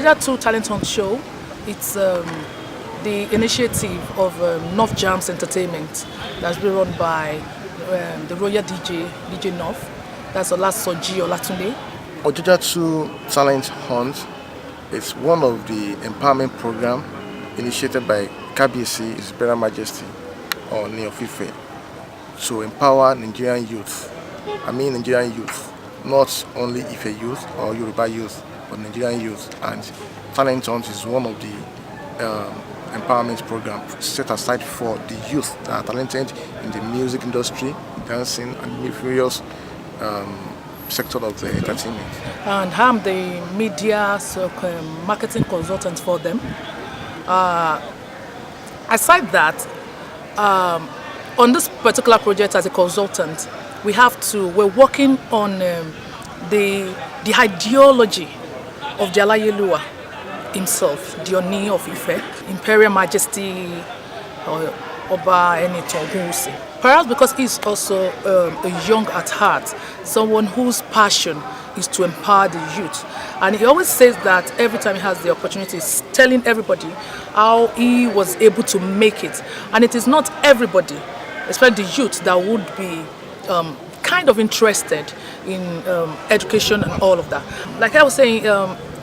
Ojaja 2 Talent Hunt Show. It's the initiative of North Jams Entertainment that's been run by the Royal DJ North. That's Olasoji Olatunde. Ojaja 2 Talent Hunt is one of the empowerment program initiated by KBC, His Imperial Majesty, or Ooni of Ife, to empower Nigerian youth. I mean Nigerian youth, not only Ife youth or Yoruba youth, but Nigerian youth. And Talent Hunt is one of the empowerment programs set aside for the youth that are talented in the music industry, dancing, and various sector of the entertainment. And I'm the media marketing consultant for them. Aside that, on this particular project as a consultant, we're working on the ideology of the Alayeluwa himself, the Ooni of Ife, Imperial Majesty Oba Enitan Ogunwusi. Perhaps because he's also a young at heart, someone whose passion is to empower the youth. And he always says that every time he has the opportunity, he's telling everybody how he was able to make it. And it is not everybody, especially the youth, that would be kind of interested in education and all of that. Like I was saying,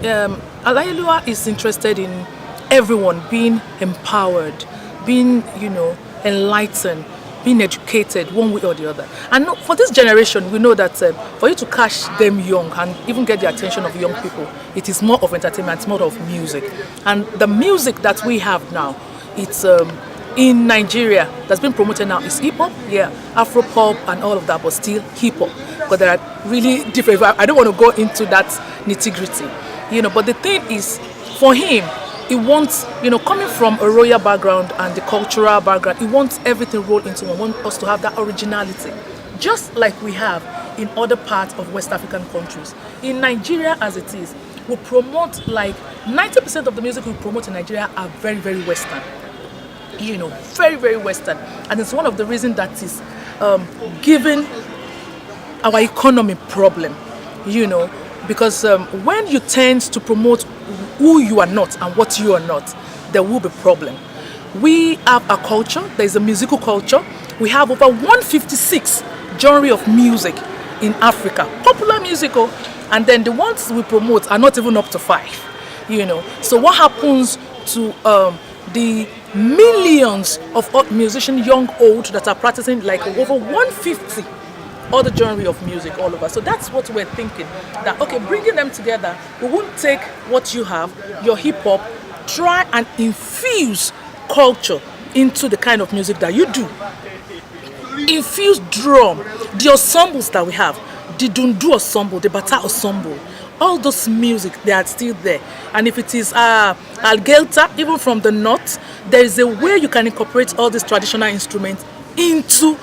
Alayeluwa is interested in everyone being empowered, being, enlightened, being educated one way or the other. And for this generation, we know that for you to catch them young and even get the attention of young people, it is more of entertainment, it's more of music. And the music that we have now, it's in Nigeria that's been promoted now is hip-hop, Afro pop and all of that, but still hip-hop. But there are really different, I don't want to go into that nitty-gritty. But the thing is, for him, he wants, coming from a royal background and the cultural background, he wants everything rolled into one. He wants us to have that originality, just like we have in other parts of West African countries. In Nigeria, as it is, we promote like 90% of the music we promote in Nigeria are very, very Western. Very, very Western. And it's one of the reasons that is giving our economy problem, because when you tend to promote who you are not and what you are not, there will be problem. We have a culture, there is a musical culture. We have over 156 genre of music in Africa, popular musical, and then the ones we promote are not even up to 5. So what happens to the millions of musicians, young, old, that are practicing like over 150 other genre of music all over? So that's what we're thinking, that okay, bringing them together, we won't take what you have, your hip-hop, try and infuse culture into the kind of music that you do. Infuse drum, the ensembles that we have, the dundu ensemble, the bata ensemble, all those music, they are still there. And if it is Algelta, even from the north, there is a way you can incorporate all these traditional instruments into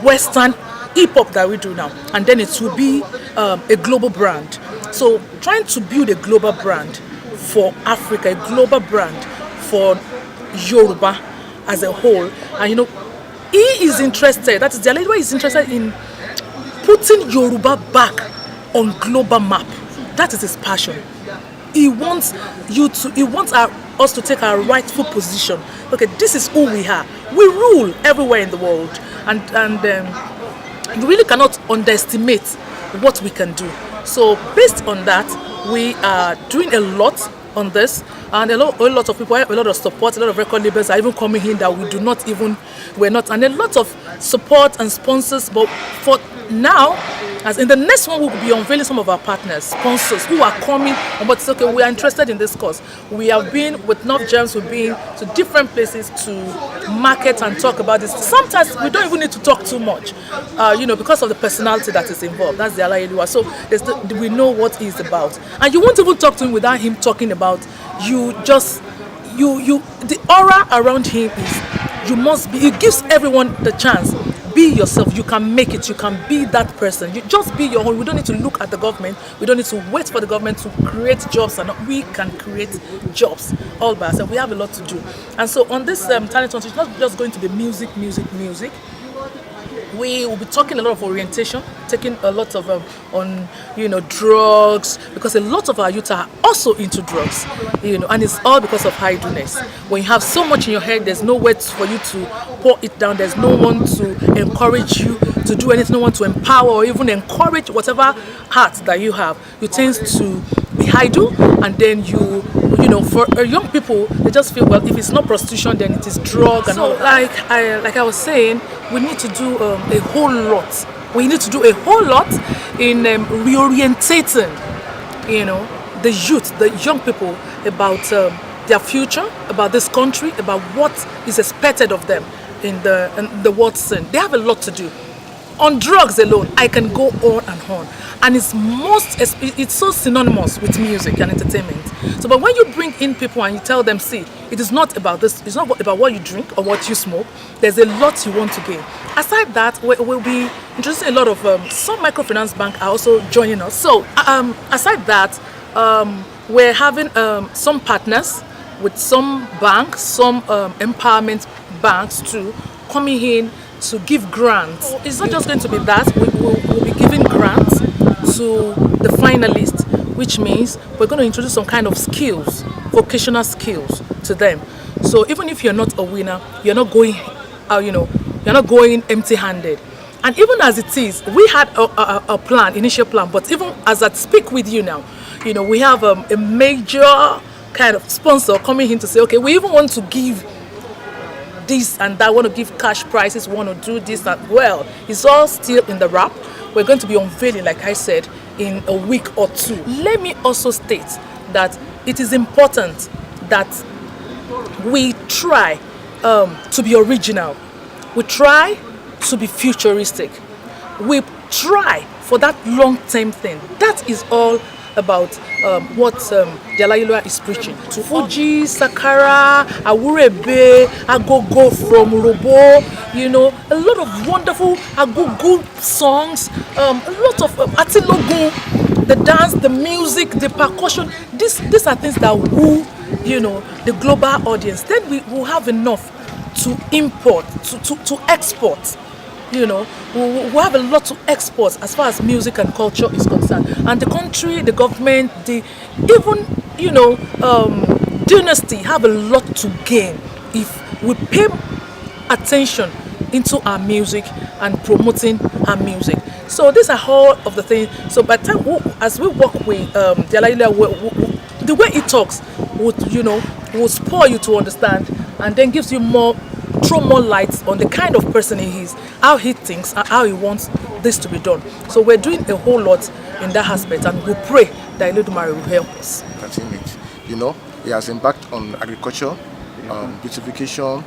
Western hip-hop that we do now, and then it will be a global brand. So trying to build a global brand for Africa, a global brand for Yoruba as a whole. And he is interested, that is the Alayeluwa is interested in putting Yoruba back on global map. That is his passion. He wants us to take our rightful position. Okay, this is who we are. We rule everywhere in the world, and you really cannot underestimate what we can do. So based on that, we are doing a lot on this, and a lot of people, a lot of support, a lot of record labels are even coming in that we're not, and a lot of support and sponsors. But for now, as in the next one, we'll be unveiling some of our partners, sponsors who are coming. But it's okay, we are interested in this cause. We have been with North Gems, we've been to different places to market and talk about this. Sometimes we don't even need to talk too much, because of the personality that is involved. That's the Alayeluwa. So we know what he's about, and you won't even talk to him without him talking about you. The aura around him is you must be. It gives everyone the chance. Be yourself. You can make it. You can be that person. You just be your own. We don't need to look at the government. We don't need to wait for the government to create jobs, and we can create jobs all by ourselves. We have a lot to do. And so on this talent hunt, it's not just going to be music. We will be talking a lot of orientation, taking a lot of on drugs, because a lot of our youth are also into drugs, and it's all because of idleness. When you have so much in your head, there's nowhere for you to pour it down. There's no one to encourage you to do anything, no one to empower or even encourage whatever heart that you have. You tend to be idle, and then for young people, they just feel, well, if it's not prostitution, then it is drug and all. Like I was saying, we need to do a whole lot. We need to do a whole lot in reorientating, the youth, the young people about their future, about this country, about what is expected of them in the world scene. They have a lot to do. On drugs alone, I can go on and on, and it's so synonymous with music and entertainment. So, but when you bring in people and you tell them, see, it is not about this, it's not about what you drink or what you smoke. There's a lot you want to gain. Aside that, we'll be introducing a lot of some microfinance bank are also joining us. So, aside that, we're having some partners with some banks, some empowerment banks too, coming in to give grants. It's not just going to be that, we'll be giving grants to the finalists, which means we're going to introduce some kind of skills, vocational skills to them. So even if you're not a winner, you're not going empty-handed. And even as it is, we had a plan, initial plan, but even as I speak with you now, we have a major kind of sponsor coming in to say, okay, we even want to give this and that, want to give cash prizes, want to do this and well. It's all still in the wrap. We're going to be unveiling, like I said, in a week or two. Let me also state that it is important that we try to be original. We try to be futuristic. We try for that long-term thing. That is all about what Jalayilua is preaching. To Fuji, Sakara, Awurebe, Agogo from Robo, a lot of wonderful Agogo songs, a lot of Atilogun, the dance, the music, the percussion. These are things that woo, the global audience. Then we will have enough to import, to export. We have a lot to export as far as music and culture is concerned. And the country, the government, dynasty have a lot to gain if we pay attention into our music and promoting our music. So these are all of the things. So by the time as we work with Jalayilua, the way he talks would spur you to understand, and then gives you throw more light on the kind of person he is, how he thinks, and how he wants this to be done. So we're doing a whole lot in that aspect, and we pray that Elodumare will help us. He has embarked on agriculture, beautification,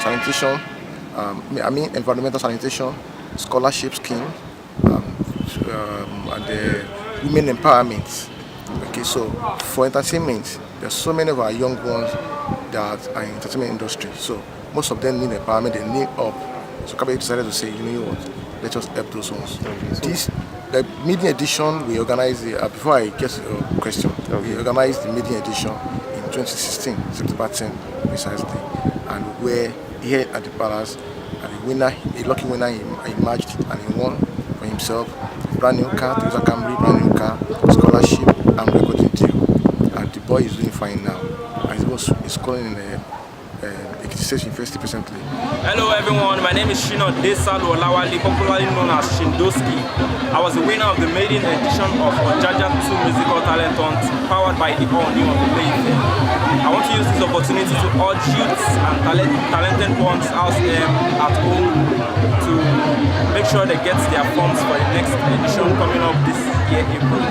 sanitation, environmental sanitation, scholarship scheme, and women empowerment. Okay, so for entertainment, there's so many of our young ones that are in the entertainment industry. So most of them need empowerment, they need help. So Kabe decided to say, you know what, let's just help those ones. The media edition we organized, before I get to your question, we organized the media edition in 2016, September 10, precisely. And we're here at the Palace, and a lucky winner, he emerged and he won for himself brand new car, Toyota Camry, brand new car, scholarship and recording deal. And the boy is doing fine now. And he's calling in the Ekiti State University presently. Hello everyone, my name is Shino Desalu Olawale, popularly known as Shindoski. I was the winner of the maiden edition of Ojaja 2 Musical Talent Hunt, powered by the Ooni of the Lake. I want to use this opportunity to urge youths and talented ones out there at home to make sure they get their forms for the next edition coming up this year, April.